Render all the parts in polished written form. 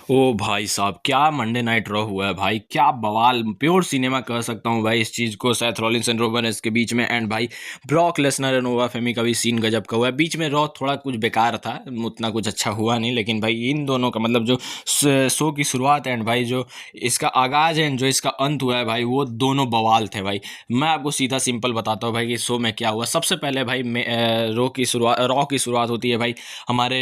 ओ भाई साहब, क्या मंडे नाइट रॉ हुआ है भाई। क्या बवाल, प्योर सिनेमा कह सकता हूँ भाई इस चीज़ को। Seth Rollins and Roman Reigns के बीच में, एंड भाई ब्रॉक लेसनर एंड नोवा फेमी का भी सीन गजब का हुआ है। बीच में रॉ थोड़ा कुछ बेकार था, उतना कुछ अच्छा हुआ नहीं, लेकिन भाई इन दोनों का मतलब जो शो की शुरुआत एंड भाई जो इसका आगाज एंड जो इसका अंत हुआ है भाई, वो दोनों बवाल थे भाई। मैं आपको सीधा सिंपल बताता हूँ भाई कि शो में क्या हुआ। सबसे पहले भाई रॉ की शुरुआत होती है भाई। हमारे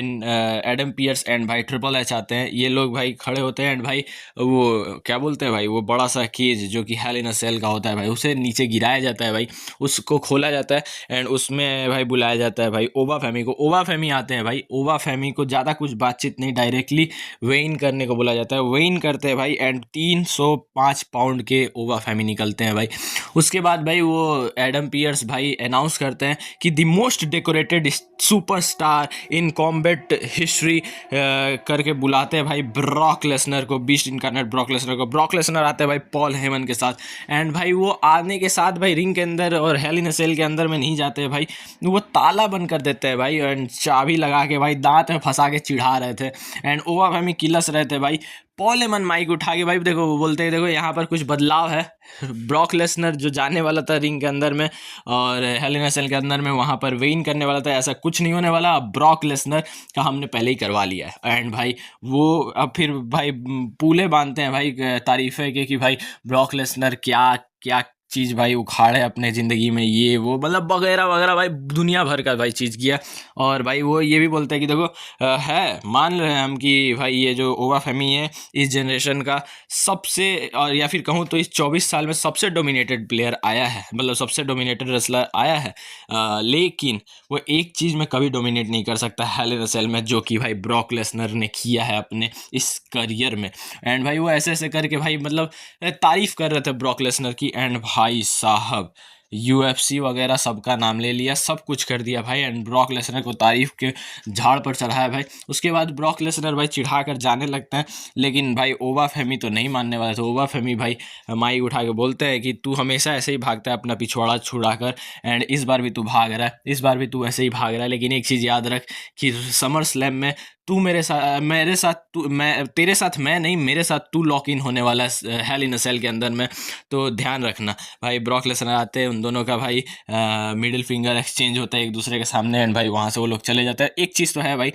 एडम पियर्स एंड भाई ट्रिपल एच आते हैं। ये लोग भाई खड़े होते हैं एंड भाई वो क्या बोलते हैं भाई, वो बड़ा सा केज जो कि हेल इन अ सेल का होता है भाई, उसे नीचे गिराया जाता है भाई। उसको खोला जाता है एंड उसमें भाई बुलाया जाता है भाई ओबा फेमी को। ओबा फेमी आते हैं भाई। ओबा फेमी को ज़्यादा कुछ बातचीत नहीं, डायरेक्टली वेइन करने को बोला जाता है। वेइन करते हैं भाई एंड 305 पाउंड के ओबा फेमी निकलते हैं भाई। उसके बाद भाई वो एडम पियर्स भाई अनाउंस करते हैं कि the most decorated superstar in combat history करके बुलाते हैं भाई ब्रॉक लेसनर को, बीस्ट इनकारनेट ब्रॉक लेसनर को। ब्रॉक लेसनर आते हैं भाई पॉल हेमन के साथ एंड भाई वो आने के साथ भाई रिंग के अंदर और हेल इन अ सेल के अंदर में नहीं जाते हैं भाई, वो ताला बंद कर देते हैं भाई एंड चाबी लगा के भाई दांत में फंसा के चिढ़ा रहे थे एंड ओवा फैमी किलस रहे थे भाई। पॉल हेमन माइक उठा के भाई देखो, वो बोलते हैं देखो यहाँ पर कुछ बदलाव है। ब्रॉक लेसनर जो जाने वाला था रिंग के अंदर में और हेल इन अ सेल के अंदर में, वहाँ पर वेइन करने वाला था, ऐसा कुछ नहीं होने वाला। अब ब्रॉक लेसनर का हमने पहले ही करवा लिया है एंड भाई वो अब फिर भाई पूले बांधते हैं भाई तारीफे के कि भाई ब्रॉक लेसनर क्या क्या चीज़ भाई उखाड़े अपने ज़िंदगी में, ये वो मतलब वगैरह वगैरह भाई दुनिया भर का भाई चीज़ किया। और भाई वो ये भी बोलते हैं कि देखो है मान रहे हैं हम कि भाई ये जो ओवा फेमी है इस जनरेशन का सबसे, और या फिर कहूँ तो इस 24 साल में सबसे डोमिनेटेड प्लेयर आया है, मतलब सबसे डोमिनेटेड रेसलर आया है। लेकिन वो एक चीज़ में कभी डोमिनेट नहीं कर सकता हेल इन अ सेल में, जो कि भाई ब्रॉक लेसनर ने किया है अपने इस करियर में। एंड भाई वो ऐसे ऐसे करके भाई मतलब तारीफ कर रहे थे ब्रॉक लेसनर की एंड भाई साहब यूएफसी वगैरह सबका नाम ले लिया, सब कुछ कर दिया भाई एंड ब्रॉक लेसनर को तारीफ के झाड़ पर चढ़ाया भाई। उसके बाद ब्रॉक लेसनर भाई चिढ़ा कर जाने लगते हैं, लेकिन भाई ओवा फेमी तो नहीं मानने वाले थे। ओवा फेमी भाई माइक उठा के बोलते हैं कि तू हमेशा ऐसे ही भागता है अपना पिछवाड़ा छुड़ा कर एंड इस बार भी तू भाग रहा है, इस बार भी तू ऐसे ही भाग रहा है, लेकिन एक चीज़ याद रख कि समर स्लैम में तू मेरे साथ तू मैं तेरे साथ मैं नहीं, मेरे साथ तू लॉक इन होने वाला है हेल इन अ सेल के अंदर में, तो ध्यान रखना। भाई ब्रॉक लेसनर आते हैं, उन दोनों का भाई मिडिल फिंगर एक्सचेंज होता है एक दूसरे के सामने एंड भाई वहाँ से वो लोग चले जाते हैं। एक चीज़ तो है भाई,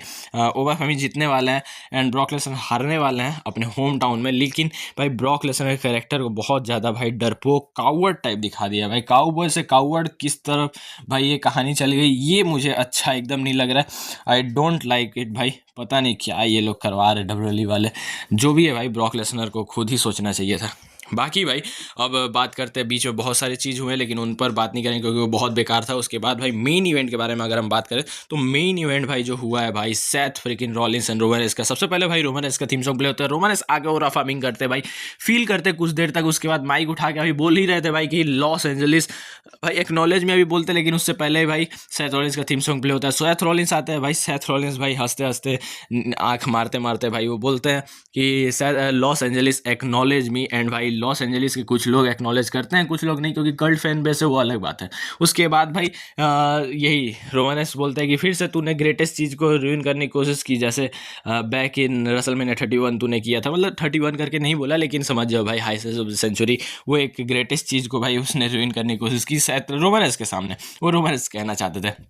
ओवा फेमी जीतने वाले हैं एंड ब्रॉक लेसनर हारने वाले हैं अपने होम टाउन में, लेकिन भाई ब्रॉक लेसनर के कैरेक्टर को बहुत ज़्यादा भाई डरपोक काउवर्ड टाइप दिखा दिया भाई। काउबॉय से काउवर्ड किस तरफ भाई ये कहानी चल गई, ये मुझे अच्छा एकदम नहीं लग रहा है। आई डोंट लाइक इट भाई। पता नहीं क्या ये लोग करवा रहे डब्ल्यूडब्ल्यूई वाले। जो भी है भाई ब्रॉक लेसनर को खुद ही सोचना चाहिए था। बाकी भाई अब बात करते हैं, बीच में बहुत सारी चीज़ हुए लेकिन उन पर बात नहीं करेंगे क्योंकि वो बहुत बेकार था। उसके बाद भाई मेन इवेंट के बारे में अगर हम बात करें तो मेन इवेंट भाई जो हुआ है भाई Seth freaking Rollins and Roman Reigns का। सबसे पहले भाई रोमन रेंस का थीम सॉन्ग प्ले होता है। रोमन रेंस आगे और फार्मिंग करते भाई, फील करते कुछ देर तक। उसके बाद माइक उठा के अभी बोल ही रहे थे भाई कि लॉस एंजलिस भाई एक्नॉलेज में अभी बोलते, लेकिन उससे पहले भाई सेथ रॉलिंस का थीम सॉन्ग प्ले होता है। सेथ रॉलिंस आते हैं भाई। सेथ रॉलिंस भाई हंसते हंसते आंख मारते मारते भाई वो बोलते हैं कि Los Angeles acknowledge me and भाई लॉस एंजलिस के कुछ लोग एक्नॉलेज करते हैं, कुछ लोग नहीं, क्योंकि कल्ट फैन बेस है वो अलग बात है। उसके बाद भाई यही रोमानस बोलते हैं कि फिर से तूने ग्रेटेस्ट चीज़ को रूइन करने की कोशिश की, जैसे बैक इन रसलमेनिया 31 तूने किया था, मतलब 31 करके नहीं बोला लेकिन समझ जाओ भाई हाई सेंचुरी, वो एक ग्रेटेस्ट चीज़ को भाई उसने रूइन करने की कोशिश की शायद रोमानस के सामने, वो रोमानस कहना चाहते थे।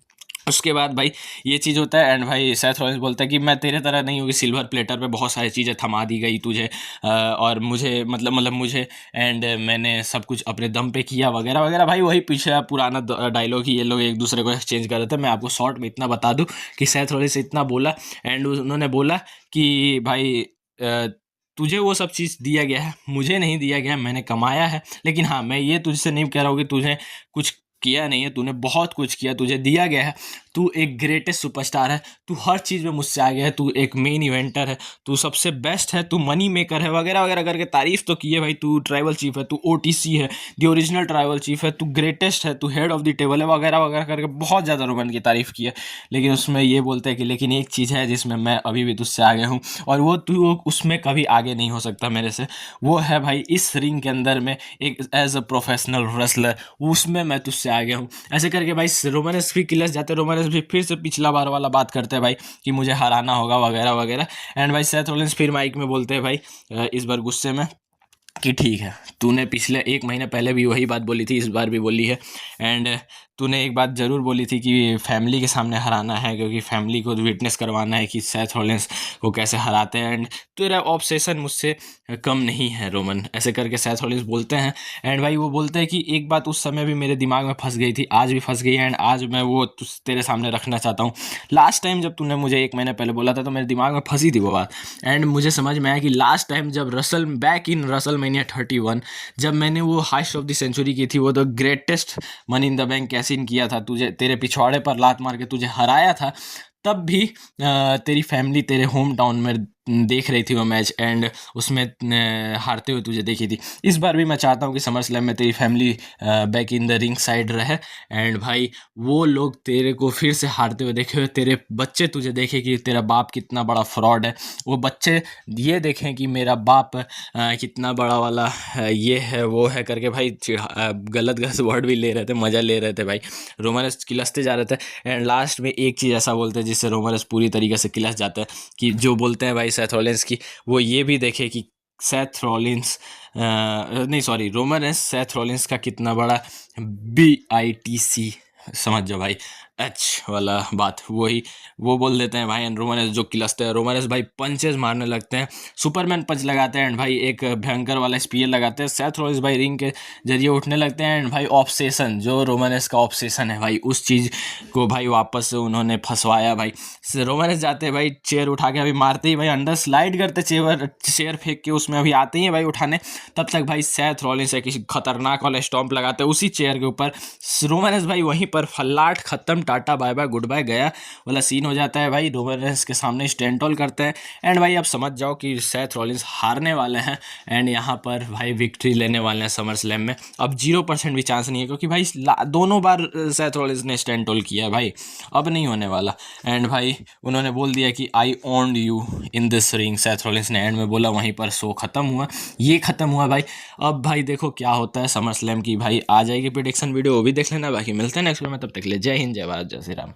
उसके बाद भाई ये चीज़ होता है एंड भाई सेथ रॉलिंस बोलता है कि मैं तेरे तरह नहीं हूँ कि सिल्वर प्लेटर पे बहुत सारी चीज़ें थमा दी गई तुझे और मुझे मतलब मुझे एंड मैंने सब कुछ अपने दम पे किया वगैरह वगैरह। भाई वही पीछे पुराना डायलॉग ही ये लोग एक दूसरे को एक्सचेंज कर रहे थे। मैं आपको शॉर्ट में इतना बता दूँ कि सेथ रॉलिंस इतना बोला एंड उन्होंने बोला कि भाई तुझे वो सब चीज़ दिया गया है, मुझे नहीं दिया गया, मैंने कमाया है। लेकिन हाँ, मैं ये तुझसे नहीं कह रहा हूँ कि तुझे कुछ किया नहीं है, तूने बहुत कुछ किया, तुझे दिया गया है। तू एक ग्रेटेस्ट सुपरस्टार है, तू हर चीज़ में मुझसे आगे है, तू एक मेन इवेंटर है, तू सबसे बेस्ट है, तू मनी मेकर है वगैरह वगैरह करके तारीफ तो की है भाई। तू ट्राइबल चीफ है, तू ओटीसी है, द ओरिजिनल ट्राइबल चीफ है, तू ग्रेटेस्ट है, तू हेड ऑफ द टेबल है वगैरह वगैरह करके बहुत ज़्यादा रोमन की तारीफ की है। लेकिन उसमें ये बोलते हैं कि लेकिन एक चीज़ है जिसमें मैं अभी भी तुझसे आगे हूँ और वो तू उसमें कभी आगे नहीं हो सकता मेरे से, वो है भाई इस रिंग के अंदर में एक एज अ प्रोफेशनल रेसलर, उसमें मैं तुझसे आगे हूँ। ऐसे करके भाई रोमन भी किलस जाते, रोमन रॉलिंस भी फिर से पिछला बार वाला बात करते हैं भाई कि मुझे हराना होगा वगैरह वगैरह। एंड भाई सेथ रॉलिंस फिर माइक में बोलते हैं भाई इस बार गुस्से में कि ठीक है, तूने पिछले 1 महीने पहले भी वही बात बोली थी, इस बार भी बोली है। एंड तूने एक बात ज़रूर बोली थी कि फैमिली के सामने हराना है, क्योंकि फैमिली को विटनेस करवाना है कि सेथ रॉलिंस को कैसे हराते हैं। एंड तेरा ऑब्सेशन मुझसे कम नहीं है रोमन, ऐसे करके सेथ रॉलिंस बोलते हैं। एंड भाई वो बोलते हैं कि एक बात उस समय भी मेरे दिमाग में फंस गई थी, आज भी फंस गई है, एंड आज मैं वो तेरे सामने रखना चाहता हूँ। लास्ट टाइम जब तूने मुझे 1 महीने पहले बोला था तो मेरे दिमाग में फंसी थी वो बात। एंड मुझे समझ में आया कि लास्ट टाइम जब बैक इन रसलमेनिया 31 जब मैंने वो हाइस्ट ऑफ द सेंचुरी की थी, वो the greatest money in the bank कैसे इन किया था, तुझे तेरे पिछवाड़े पर लात मार के तुझे हराया था, तब भी तेरी फैमिली तेरे होम टाउन में देख रही थी वो मैच, एंड उसमें हारते हुए तुझे देखी थी। इस बार भी मैं चाहता हूँ कि समर स्लैम में तेरी family back in the ring side रहे। एंड भाई वो लोग तेरे को फिर से हारते हुए देखे हुए, तेरे बच्चे तुझे देखे कि तेरा बाप कितना बड़ा फ्रॉड है, वो बच्चे ये देखें कि मेरा बाप कितना बड़ा वाला ये है वो है करके भाई गलत गलत वर्ड भी ले रहे थे, मज़ा ले रहे थे भाई। रोमनस किलसते जा रहे थे। एंड लास्ट में एक चीज़ ऐसा बोलते हैं जिससे रोमनस पूरी तरीके से किलस जाता है, कि जो बोलते हैं भाई सेथ रॉलिंस की, वो ये भी देखे कि सेथ रॉलिंस नहीं sorry Roman Reigns Seth Rollins का कितना बड़ा BITC, समझ जाओ भाई, एच वाला बात वही वो बोल देते हैं भाई। एंड रोमन जो किलसते हैं, रोमन भाई पंचेस मारने लगते हैं, सुपरमैन पंच लगाते हैं, एंड भाई एक भयंकर वाला स्पीयर लगाते हैं। सेथ रॉलिंस भाई रिंग के जरिए उठने लगते हैं। एंड भाई ऑब्सेशन, जो रोमन का ऑब्सेशन है भाई, उस चीज़ को भाई वापस से उन्होंने फंसवाया भाई। रोमन जाते हैं भाई चेयर उठा के, अभी मारते ही भाई अंडर स्लाइड करते चेयर फेंक के उसमें अभी आते ही भाई उठाने, तब तक भाई सेथ रॉलिंस किसी खतरनाक वाला स्टॉम्प लगाते हैं उसी चेयर के ऊपर। रोमन भाई वहीं पर फल्लाट खत्म, tata bye bye goodbye गया वाला सीन हो जाता है भाई। रोमन के सामने स्टैंड टॉल करते हैं। एंड भाई अब समझ जाओ कि सेथ रॉलिंस हारने वाले हैं, एंड यहाँ पर भाई विक्ट्री लेने वाले हैं समर स्लैम में। अब 0% भी चांस नहीं है, क्योंकि भाई दोनों बार सेथ रॉलिंस ने स्टैंड टॉल किया है भाई, अब नहीं होने वाला। एंड भाई उन्होंने बोल दिया कि आई owned you in this ring, Seth Rollins ने एंड में बोला, वहीं पर शो खत्म हुआ, ये खत्म हुआ भाई। अब भाई देखो क्या होता है समर स्लैम की, भाई आ जाएगी प्रेडिक्शन वीडियो, वो भी देख लेना। बाकी मिलते हैं नेक्स्ट वीडियो में, तब तक ले जय हिंद, जय भारत, जय श्री राम।